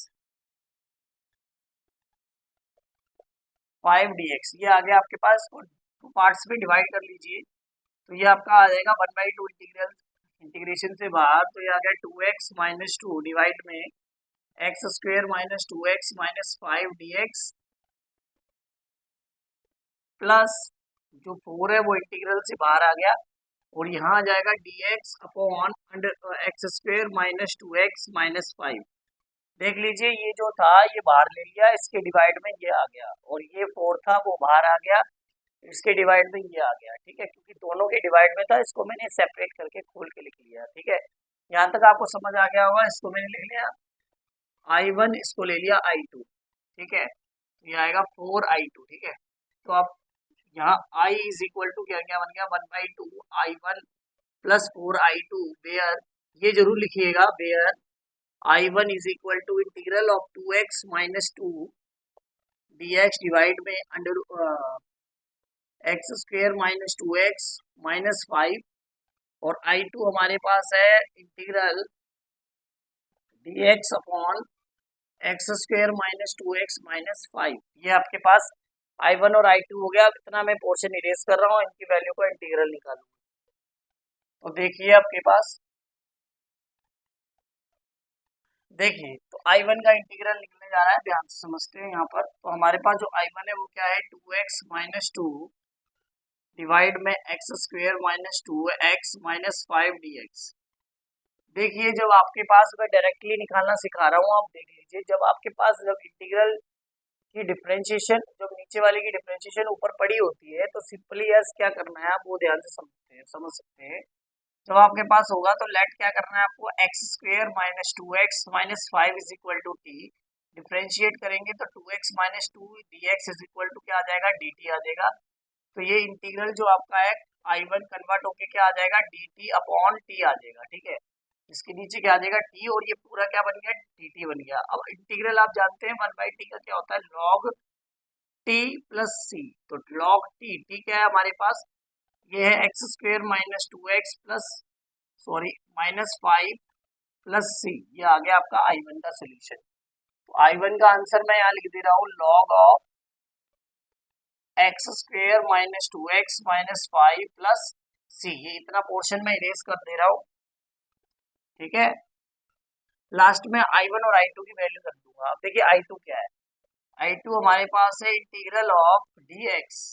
5 dx ये आ गया आपके पास। टू पार्ट्स में डिवाइड कर लीजिए तो ये आपका आ जाएगा 1/2 इंटीग्रल, इंटीग्रेशन से बाहर तो ये आ गया 2x माइनस 2 डिवाइड में x square minus 2x minus 5 dx plus जो 4 है वो इंटीग्रल से बाहर आ गया और यहाँ आ जाएगा dx upon under x square minus 2x minus 5। देख लीजिए ये जो था ये बाहर ले लिया, इसके डिवाइड में ये आ गया और ये 4 था वो बाहर आ गया, इसके डिवाइड में ये आ गया। ठीक है, क्योंकि दोनों के डिवाइड में था इसको मैंने सेपरेट करके खोल के लिख लिया। ठीक है, यहाँ तक आपको समझ आ गया होगा। इसको मैंने लिख लिया I1, इसको ले लिया I2। ठीक है, ये आएगा 4I2। ठीक है, तो आप यहाँ I इज इक्वल टू क्या क्या बन गया 1/2 I1 प्लस 4I2 वेयर, ये जरूर लिखिएगा where I1 is equal to integral of 2x minus 2 dx divide में under x square minus 2x minus 5 और I2 हमारे पास है integral dx upon x square minus 2x minus 5। ये आपके पास I1 और I2 हो गया। अब इतना मैं पोर्शन इरेज कर रहा हूँ, इनकी वैल्यू का इंटीग्रल निकालूंगा। तो देखिए आपके पास, देखिए तो I1 का इंटीग्रल निकलने जा रहा है, ध्यान से समझते हैं। यहाँ पर तो हमारे पास जो I1 है वो क्या है 2x माइनस 2 डिवाइड में x square minus 2x minus 5 dx। देखिए जब आपके पास, मैं डायरेक्टली निकालना सिखा रहा हूँ, आप देख लीजिए जब आपके पास जब इंटीग्रल की डिफरेंशिएशन, जब नीचे वाले की डिफरेंशिएशन ऊपर पड़ी होती है तो सिंपली यस क्या करना है आप वो ध्यान से समझ सकते हैं। जब आपके पास होगा तो लेट क्या करना है आपको, x square minus 2x minus 5 is equal to t, differentiate करेंगे तो 2x minus 2 dx is equal to क्या आ जाएगा dt आ जाएगा। तो ये इंटीग्रल जो आपका है I1 कन्वर्ट होके क्या आ जाएगा dt अपॉन टी आ जाएगा। ठीक है, इसके नीचे क्या आ जाएगा t और ये पूरा क्या बन गया dt बन गया। अब इंटीग्रल आप जानते हैं 1/t का क्या होता है log t प्लस c। तो log t क्या है हमारे पास, ये है x square minus 2x plus sorry minus 5 plus c. ये आ गया आपका I1 का सोल्यूशन। तो I1 का आंसर मैं यहाँ लिख दे रहा हूँ log of x square minus 2x minus 5 plus c. ये इतना पोर्शन मैं इरेज कर दे रहा हूँ। ठीक है, लास्ट में I1 और I2 की वैल्यू कर दूंगा। अब देखिए I2 क्या है, I2 हमारे पास है इंटीग्रल ऑफ dx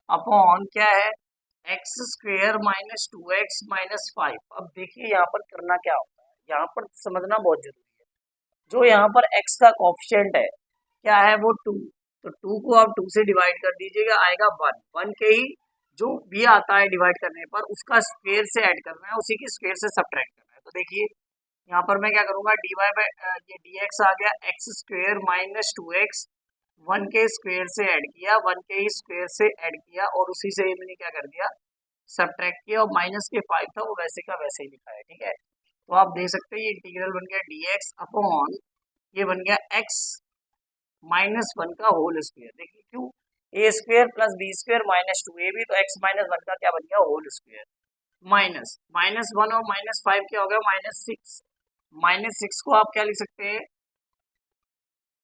अपॉन क्या है x square minus 2x minus 5। अब देखिए यहाँ पर करना क्या होता है, यहाँ पर समझना बहुत जरूरी है। जो यहाँ पर x का कोएफिशिएंट है क्या है वो 2, तो 2 को आप 2 से डिवाइड कर दीजिएगा, आएगा 1। 1 के ही जो भी आता है डिवाइड करने पर उसका स्क्वायर से ऐड करना है, उसी के स्क्वायर से सब्ट्रैक्ट करना है। तो देखिए यहाँ पर मैं क्या करूंगा dy बाय ये dx आ गया एक्स स्क्वेयर माइनस 2x, 1 के स्क्वायर से ऐड किया, 1 के ही स्क्वायर से ऐड किया और उसी से मैंने क्या कर दिया सब्ट्रैक्ट किया और माइनस के 5 था वो वैसे का वैसे ही लिखा है। ठीक है, तो आप देख सकते हैं ये इंटीग्रल बन गया dx अपॉन ये बन गया x माइनस 1 का होल स्क्वायर। देखिए क्यों, a square plus b square minus 2ab, तो x माइनस 1 का क्या बन गया होल स्क्वायर, माइनस माइनस 1 और माइनस 5 क्या हो गया माइनस 6। माइनस 6 को आप क्या लिख सकते हैं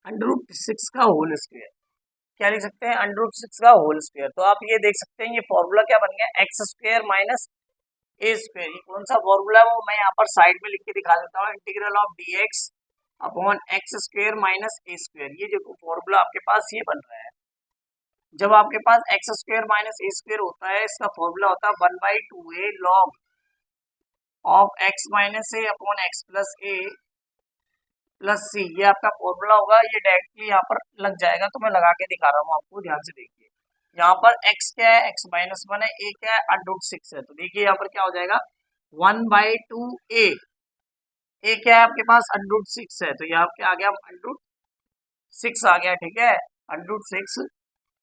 √6 का होल स्क्वायर, क्या लिख सकते हैं √6 का होल स्क्वायर। तो आप ये देख सकते हैं ये फॉर्मूला क्या बन गया x square minus a square. ये कौन सा फॉर्मूला है वो मैं यहाँ पर साइड में लिख के दिखा देता हूँ, integral of dx upon x square minus a square. ये जो फॉर्मूला आपके पास ये बन रहा है, जब आपके पास x square minus a square होता है इसका फॉर्मूला होता है 1/2a log of x minus a upon x plus a plus c. ये आपका फॉर्मूला होगा, ये डायरेक्टली यहाँ पर लग जाएगा। तो मैं लगा के दिखा रहा हूँ आपको, ध्यान से देखिए। यहाँ पर x क्या है x माइनस 1 है, a क्या है √6 है। तो देखिए यहाँ पर क्या हो जाएगा 1/2a, a क्या है आपके पास √6 है, तो यहाँ क्या आ गया √6 आ गया। ठीक है, √6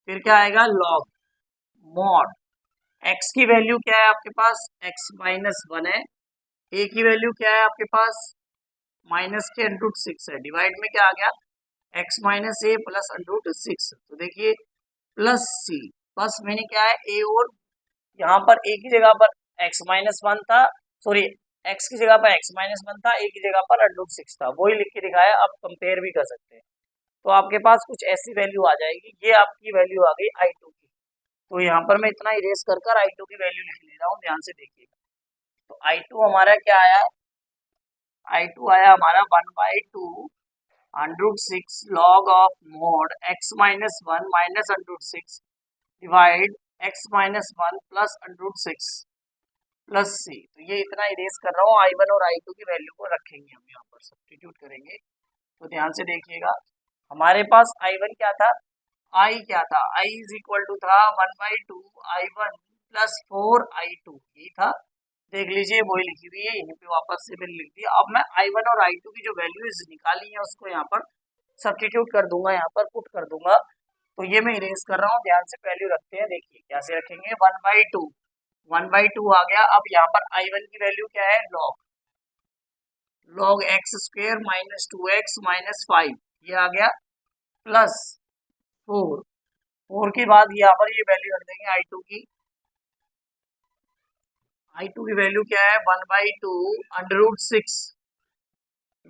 फिर क्या आएगा log मॉड x की वैल्यू क्या है आपके पास x माइनस 1 है, a की वैल्यू क्या है आपके पास माइनस के √6 है, डिवाइड में क्या आ गया x माइनस ए प्लस √6। तो देखिए प्लस सी, बस मैंने क्या है ए और यहाँ पर ए की जगह पर x माइनस 1 था, सॉरी एक्स की जगह पर x-1 था, a की जगह पर √6 था, वही लिख के दिखाया। आप कंपेयर भी कर सकते हैं। तो आपके पास कुछ ऐसी वैल्यू आ जाएगी। ये आपकी वैल्यू आ गई I2 की। तो यहाँ पर मैं इतना इरेज कर I2 की वैल्यू लिख ले रहा हूँ, ध्यान से देखिएगा। तो I2 हमारा क्या आया? I2 आया हमारा 1/2 √6 log of mod x-1 minus √6 divide x-1 plus √6 plus c। तो ये इतना इरेज कर रहा हूँ। I1 और I2 की वैल्यू को रखेंगे, हम यहाँ पर सब्स्टिट्यूट करेंगे। तो ध्यान से देखिएगा, हमारे पास I1 क्या था, I क्या था, I इज इक्वल टू था 1/2 I1 प्लस 4I2, यही था। देख लीजिए वही लिखी हुई है, यहीं पे वापस से मैंने लिख दिया। अब मैं I1 और I2 की जो वैल्यूज निकाली है उसको यहाँ पर सब्स्टिट्यूट कर दूंगा, यहाँ पर पुट कर दूंगा। तो ये मैं इरेज कर रहा हूँ, ध्यान से वैल्यू रखते हैं। देखिए कैसे रखेंगे, 1/2 आ गया। अब यहाँ पर I1 की वैल्यू क्या है, log x² minus 2x minus 5, ये आ गया, प्लस 4 के बाद यहाँ पर ये वैल्यू रख देंगे I2 की। I2 की वैल्यू क्या है, 1/2 √6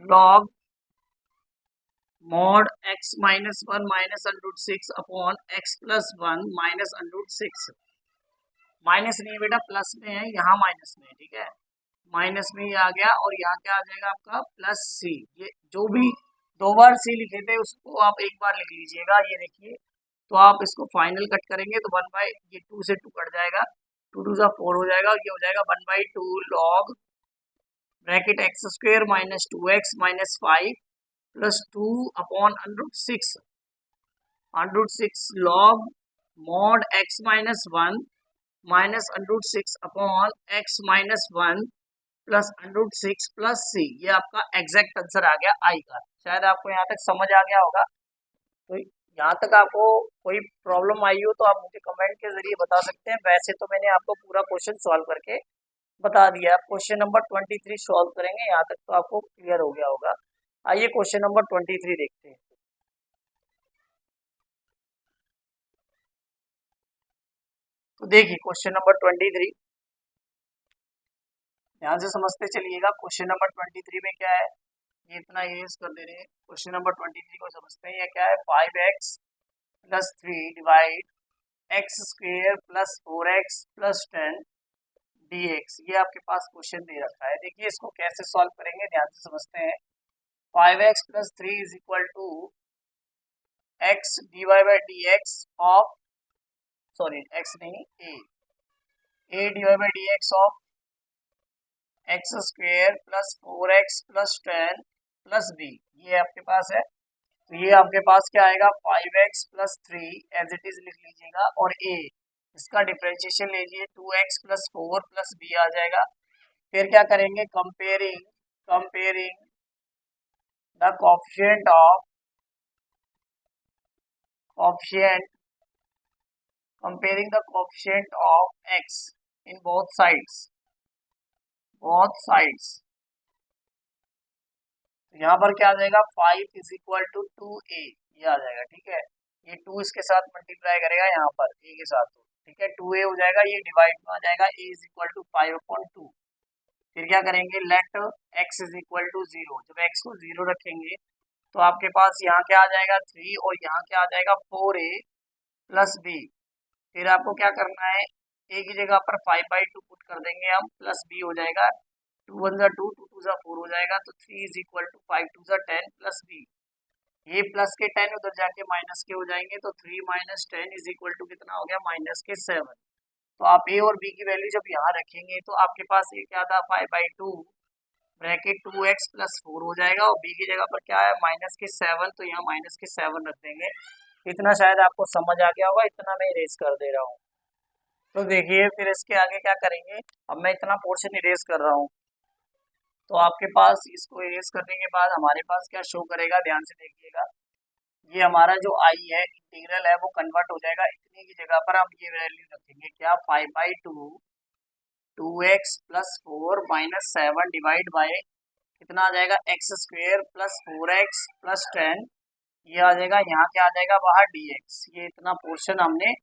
log mod x-1 minus √6 upon x plus 1 minus √6। Minus नहीं है बेटा, प्लस में है, यहाँ माइनस में है, ठीक है। माइनस में ये आ गया, और यहाँ क्या आ जाएगा आपका, प्लस सी। ये जो भी 2 बार सी लिखे थे उसको आप एक बार लिख लीजिएगा। ये देखिए, तो आप इसको फाइनल कट करेंगे तो 2 से 2 कट जाएगा, 2 2 4 हो जाएगा, ये हो जाएगा 1/2 log bracket x² minus 2x minus 5 plus 2 upon √6 log mod x-1 minus √6 upon x-1 plus √6 plus c। ये आपका एग्जैक्ट आंसर आ गया आई का। शायद आपको यहाँ तक समझ आ गया होगा। तो यहाँ तक आपको कोई प्रॉब्लम आई हो तो आप मुझे कमेंट के जरिए बता सकते हैं। वैसे तो मैंने आपको पूरा क्वेश्चन सॉल्व करके बता दिया। क्वेश्चन नंबर 23 सॉल्व करेंगे, यहाँ तक तो आपको क्लियर हो गया होगा। आइए क्वेश्चन नंबर 23 देखते हैं। तो देखिए क्वेश्चन नंबर 23, ध्यान से समझते चलिएगा। क्वेश्चन नंबर 23 में क्या है, ये इतना इरेज कर दे रहे हैं। क्वेश्चन नंबर 23 को समझते हैं। ये क्या है, 5x plus 3 divide x² plus 4x plus 10 dx। ये आपके पास क्वेश्चन दे रखा है। देखिए इसको कैसे सॉल्व करेंगे, ध्यान से समझते हैं। 5x plus 3 is equal to x dy by dx of, sorry x नहीं, a dy by dx of x² plus 4x plus 10 plus b, ये आपके पास है। तो ये आपके पास क्या आएगा, 5x plus 3 as it is लिख लीजिएगा, और a इसका डिफरेंशिएशन लीजिए, 2x प्लस 4 प्लस b आ जाएगा। फिर क्या करेंगे, comparing the coefficient of x in both sides। यहाँ पर क्या आ जाएगा, 5 इज इक्वल टू 2a, ये आ जाएगा, ठीक है। ये 2 इसके साथ मल्टीप्लाई करेगा यहाँ पर a के साथ, ठीक है, 2a हो जाएगा, ये डिवाइड में आ जाएगा, a इज इक्वल टू 5/2। फिर क्या करेंगे, let x is equal to 0। जब x को 0 रखेंगे तो आपके पास यहाँ क्या आ जाएगा, 3, और यहाँ क्या आ जाएगा, 4a प्लस b। फिर आपको क्या करना है, a की जगह पर 5/2 पुट कर देंगे हम, प्लस b हो जाएगा, 2 1 2 2 2 4 हो जाएगा। तो 3 is equal to 5 2 10 plus b। ये प्लस के 10 उधर जाके माइनस के हो जाएंगे, तो 3 माइनस 10 इज इक्वल टू कितना हो गया, माइनस के 7। तो आप a और b की वैल्यू जब यहाँ रखेंगे तो आपके पास ये क्या था, 5/2 ब्रैकेट 2x प्लस 4 हो जाएगा, और b की जगह पर क्या है, माइनस के 7, तो यहाँ माइनस के 7 रख देंगे। इतना शायद आपको समझ आ गया होगा, इतना मैं इरेज कर दे रहा हूँ। तो देखिए फिर इसके आगे क्या करेंगे, अब मैं इतना पोर्शन इरेज कर रहा हूँ। तो आपके पास इसको इरेज करने के बाद हमारे पास क्या शो करेगा, ध्यान से देखिएगा। ये हमारा जो आई है, इंटीग्रल है, वो कन्वर्ट हो जाएगा। इतनी की जगह पर हम ये वैल्यू रखेंगे, क्या, 5/2 2x plus 4 minus 7 divide by कितना आ जाएगा, x² प्लस 4x प्लस 10, ये आ जाएगा। यहाँ क्या आ जाएगा, बाहर dx। ये इतना पोर्शन हमने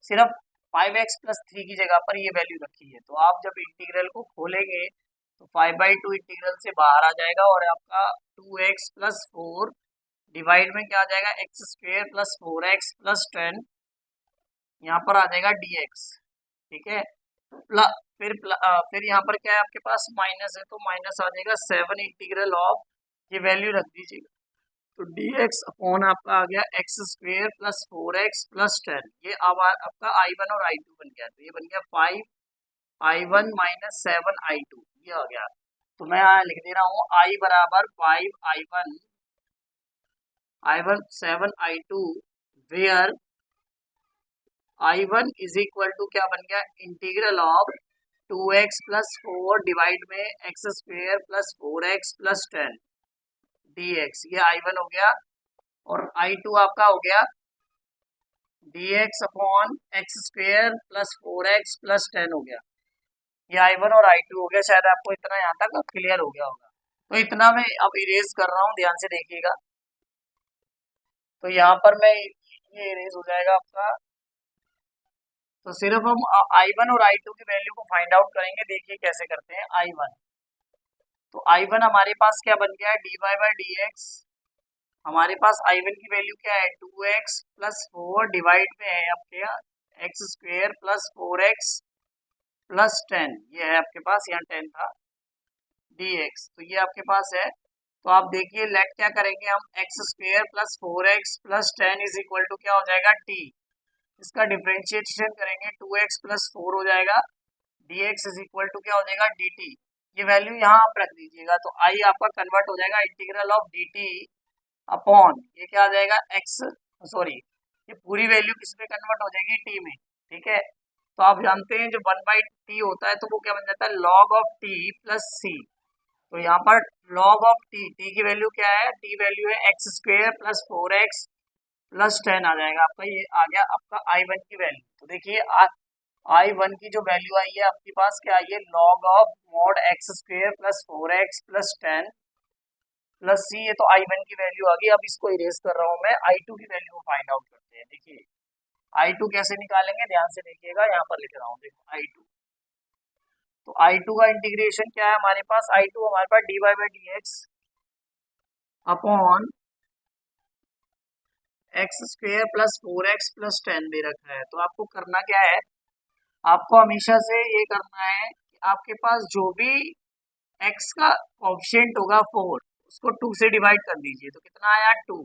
सिर्फ 5x प्लस 3 की जगह पर ये वैल्यू रखी है। तो आप जब इंटीग्रल को खोलेंगे तो 5/2 इंटीग्रल से बाहर आ जाएगा और आपका 2x प्लस 4 डिवाइड में क्या आ जाएगा x square plus 4x plus 10, यहाँ पर आ जाएगा dx। ठीक है, फिर यहाँ पर क्या है आपके पास माइनस है, तो माइनस आ जाएगा 7 इंटीग्रल ऑफ, ये वैल्यू रख दीजिएगा, तो dx अपॉन आपका आ गया x square plus 4x plus 10, ये अब आपका I1 और I2 बन गया, तो ये बन गया 5I1 माइनस 7I2, ये आ गया। तो मैं यहाँ लिख दे रहा हूँ I बराबर 5I1 7I2 where I1 is equal to क्या बन गया integral of 2x plus 4 divide में x square plus 4x plus 10 dx, ये I1 हो गया, और I2 आपका हो गया dx upon x square plus 4x plus 10 हो गया, ये I1 और I2 हो गया। शायद आपको इतना यहाँ तक क्लियर हो गया होगा। तो इतना मैं अब इरेज कर रहा हूँ, ध्यान से देखिएगा। तो यहाँ पर मैं ये इरेज हो जाएगा आपका। तो सिर्फ हम I1 और I2 की वैल्यू को फाइंड आउट करेंगे, देखिए कैसे करते हैं। I1, तो I1 हमारे पास क्या बन गया है dy/dx, हमारे पास I1 की वैल्यू क्या है 2x प्लस 4 डिवाइड में है आपके x square plus 4x plus 10, ये है आपके पास, यहाँ 10 था, dx, तो ये आपके पास है। तो आप देखिए लेट क्या करेंगे हम, x square plus 4x plus 10 is equal to क्या हो जाएगा t, इसका डिफरेंशिएशन करेंगे 2x प्लस 4 हो जाएगा, dx इज इक्वल टू क्या हो जाएगा dt, ये वैल्यू यहाँ आप रख दीजिएगा। तो I आपका कन्वर्ट हो जाएगा इंटीग्रल ऑफ dt अपॉन, ये क्या आ जाएगा x, सॉरी ये पूरी वैल्यू किस में कन्वर्ट हो जाएगी t में। ठीक है, तो आप जानते हैं जो 1/t होता है तो वो क्या बन जाता है log of t plus c, तो यहाँ पर log ऑफ t की वैल्यू क्या है, t वैल्यू है x square plus 4x plus 10 आ जाएगा आपका, ये आ गया आपका I1 की वैल्यू। तो देखिए I1 की जो वैल्यू आई है आपके पास क्या आई है, log of mod x square plus 4x plus 10 plus c, ये तो I1 की वैल्यू आ गई। अब इसको इरेज कर रहा हूँ मैं, I2 की वैल्यू को फाइंड आउट करते हैं। देखिए I2 कैसे निकालेंगे, ध्यान से देखिएगा, यहाँ पर लिख रहा हूँ, देखो I2, तो I2 का इंटीग्रेशन क्या है हमारे पास, I2 हमारे पास dy/dx upon x square plus 4x plus 10 दे रखा है। तो आपको करना क्या है, आपको हमेशा से ये करना है कि आपके पास जो भी x का कोएफिशिएंट होगा 4, उसको 2 से डिवाइड कर दीजिए, तो कितना आया 2,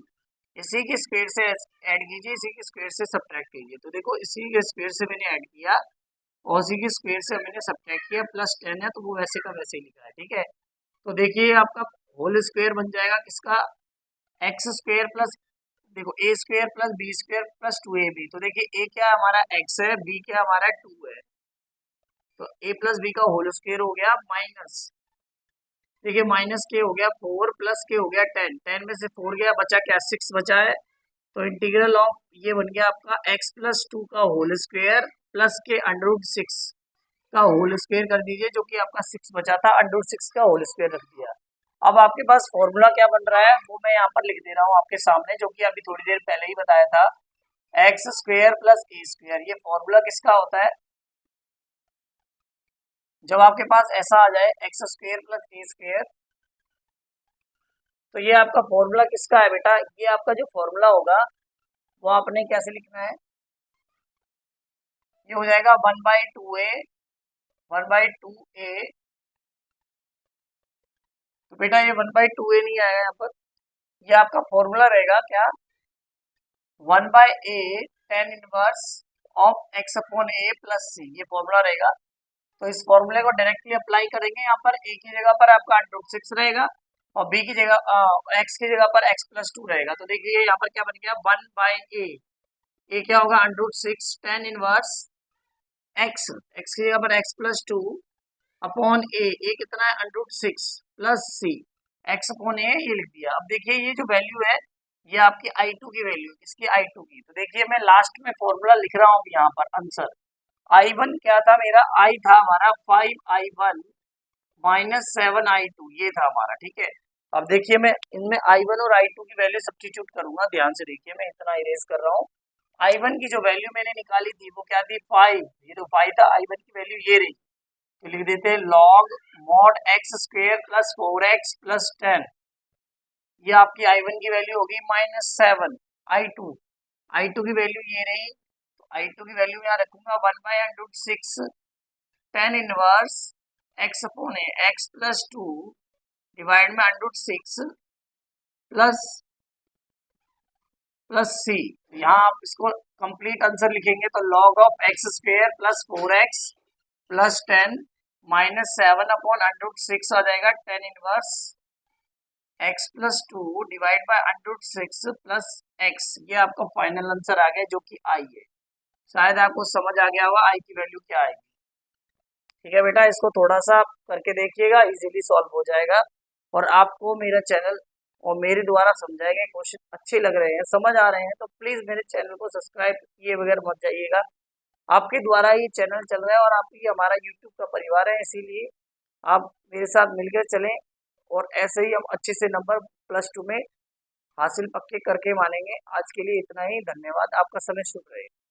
इसी के स्क्वायर से ऐड कीजिए, इसी के स्क्वायर से सब्ट्रैक्ट कीजिए। तो देखो इसी के स्क्वायर से मैंने ऐड किया और इसी के स्क्वायर से मैंने सब्ट्रैक्ट किया, प्लस 10 है तो वो वैसे का वैसे ही लिखा है। ठीक है, तो देखिए आपका होल स्क्वायर बन जाएगा किसका, एक्स स्क्वायर प्लस, देखो a square plus b square plus 2ab, तो देखिए ए क्या हमारा x है, बी क्या हमारा 2 है, तो a प्लस बी का होल स्क्वायर हो गया माइनस, देखिए माइनस के हो गया 4 प्लस के हो गया 10, 10 में से 4 गया, बचा क्या 6 बचा है, तो इंटीग्रल ऑफ ये बन गया आपका x प्लस 2 का होल स्क्वायर प्लस के √6 का होल स्क्वायर कर दीजिए, जो कि आपका 6 बचा था, √6 का होल स्क्वायर रख दिया। अब आपके पास फॉर्मूला क्या बन रहा है वो मैं यहाँ पर लिख दे रहा हूँ आपके सामने, जो कि अभी थोड़ी देर पहले ही बताया था, एक्स स्क्वेयर प्लस ए स्क्वेयर, ये फॉर्मूला किसका होता है, जब आपके पास ऐसा आ जाए एक्स स्क्वेयर प्लस ए स्क्वेयर, तो ये आपका फॉर्मूला किसका है बेटा, ये आपका जो फॉर्मूला होगा वो आपने कैसे लिखना है, ये हो जाएगा 1/2a 1/2a, तो बेटा ये 1/2a नहीं आएगा यहाँ पर, ये आपका फॉर्मूला रहेगा क्या 1/a tan inverse of x upon a plus c, ये फॉर्मूला रहेगा। तो इस फॉर्मूले को डायरेक्टली अप्लाई करेंगे, यहाँ पर a की जगह पर आपका √6 रहेगा और b की जगह x की जगह पर x प्लस 2 रहेगा। तो देखिए यहाँ पर क्या बन गया 1/a, a क्या होगा √6 tan इनवर्स x, x की जगह पर x प्लस 2 अपॉन a कितना है √6 plus c, x upon a ये लिख दिया। अब देखिए ये जो वैल्यू है ये आपकी I2 की वैल्यू, इसकी I2 की, तो देखिए मैं लास्ट में फॉर्मूला लिख रहा हूँ यहाँ पर आंसर, I1 क्या था मेरा, I था हमारा 5I1 माइनस 7I2, ये था हमारा। ठीक है, अब देखिए मैं इनमें I1 और I2 की वैल्यू सब्स्टिट्यूट करूंगा, ध्यान से देखिए, मैं इतना इरेज कर रहा हूँ। I1 की जो वैल्यू मैंने निकाली थी वो क्या थी 5, ये तो 5 था, I1 की वैल्यू ये रही, तो लिख देते हैं log mod x square plus 4x plus 10। ये आपकी I1 की वैल्यू होगी -7। I2 की वैल्यू ये रही, तो I2 की वैल्यू यहाँ रखूंगा 1/√6 tan इनवर्स x अपॉन ए, x प्लस 2 डिवाइड में √6 प्लस सी। यहाँ आप इसको कंप्लीट आंसर लिखेंगे तो log of x square plus 4x plus 10 -7 upon √6 आ जाएगा tan inverse x plus 2 divide bye √6 plus x। ये आपका फाइनल आंसर आ गया जो कि आई है। शायद आपको समझ आ गया होगा आई की वैल्यू क्या आएगी। ठीक है बेटा, इसको थोड़ा सा आप करके देखिएगा, इजीली सॉल्व हो जाएगा। और आपको मेरा चैनल और मेरे द्वारा समझाए गए क्वेश्चन अच्छे लग रहे हैं, समझ आ रहे हैं, तो प्लीज़ मेरे चैनल को सब्सक्राइब किए बगैर मत जाइएगा। आपके द्वारा ही चैनल चल रहा है और आपकी हमारा यूट्यूब का परिवार है, इसीलिए आप मेरे साथ मिलकर चलें और ऐसे ही हम अच्छे से नंबर +2 में हासिल पक्के करके मानेंगे। आज के लिए इतना ही, धन्यवाद। आपका समय शुभ रहे।